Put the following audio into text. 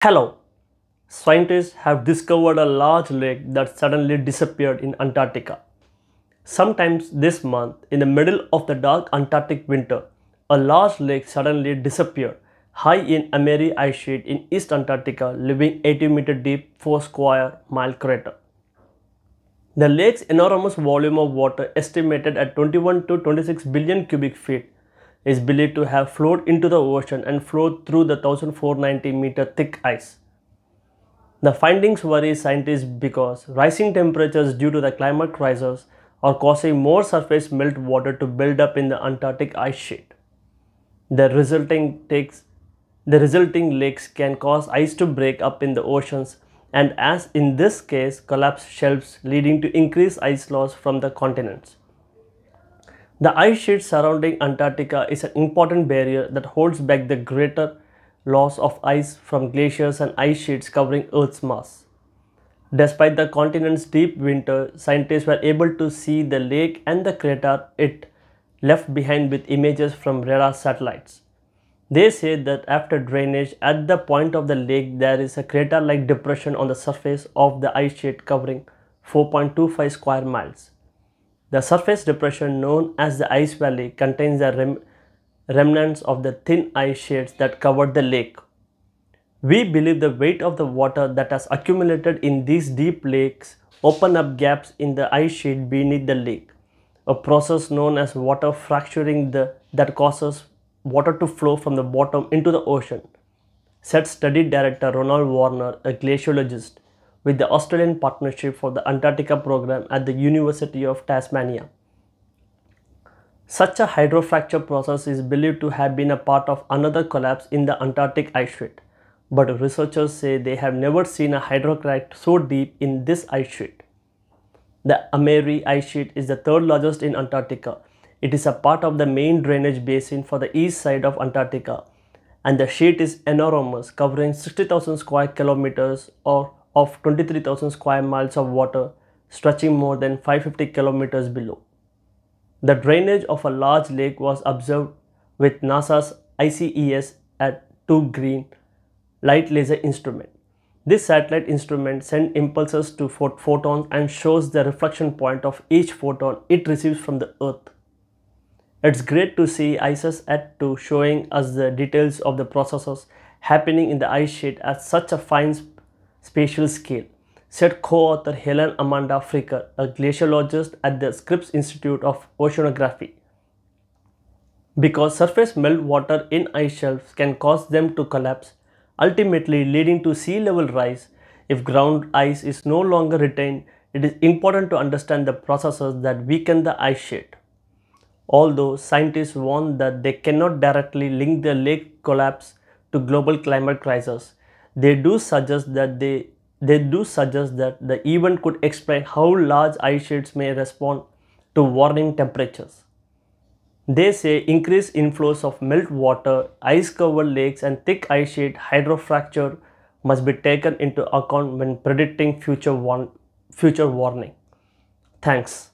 Hello, scientists have discovered a large lake that suddenly disappeared in Antarctica. Sometimes this month, in the middle of the dark Antarctic winter, a large lake suddenly disappeared high in Ameri ice sheet in East Antarctica, leaving 80-meter deep 4 square mile crater. The lake's enormous volume of water, estimated at 21 to 26 billion cubic feet, is believed to have flowed into the ocean and flowed through the 1490-meter thick ice. The findings worry scientists because rising temperatures due to the climate crisis are causing more surface melt water to build up in the Antarctic ice sheet. The resulting lakes can cause ice to break up in the oceans and, as in this case, collapse shelves, leading to increased ice loss from the continents. The ice sheet surrounding Antarctica is an important barrier that holds back the greater loss of ice from glaciers and ice sheets covering Earth's mass. Despite the continent's deep winter, scientists were able to see the lake and the crater it left behind with images from radar satellites. They say that after drainage at the point of the lake, there is a crater-like depression on the surface of the ice sheet covering 4.25 square miles. The surface depression, known as the Ice Valley, contains the remnants of the thin ice sheets that covered the lake. We believe the weight of the water that has accumulated in these deep lakes open up gaps in the ice sheet beneath the lake, a process known as water fracturing that causes water to flow from the bottom into the ocean, said study director Ronald Warner, a glaciologist with the Australian Partnership for the Antarctica program at the University of Tasmania. Such a hydrofracture process is believed to have been a part of another collapse in the Antarctic ice sheet, but researchers say they have never seen a hydrocrack so deep in this ice sheet. The Ameri ice sheet is the third largest in Antarctica. It is a part of the main drainage basin for the east side of Antarctica, and the sheet is enormous, covering 60,000 square kilometers or of 23,000 square miles of water, stretching more than 550 kilometers below. The drainage of a large lake was observed with NASA's ICES at 2 Green Light Laser Instrument. This satellite instrument sends impulses to photons and shows the reflection point of each photon it receives from the Earth. It's great to see ICES at 2 showing us the details of the processes happening in the ice sheet at such a fine spatial scale, said co-author Helen Amanda Fricker, a glaciologist at the Scripps Institute of Oceanography. Because surface meltwater in ice shelves can cause them to collapse, ultimately leading to sea level rise, if ground ice is no longer retained, it is important to understand the processes that weaken the ice sheet. Although scientists warn that they cannot directly link the lake collapse to global climate crisis, they do suggest that the event could explain how large ice sheets may respond to warming temperatures. They say increased inflows of meltwater, ice-covered lakes and thick ice sheet hydrofracture must be taken into account when predicting future warning. Thanks.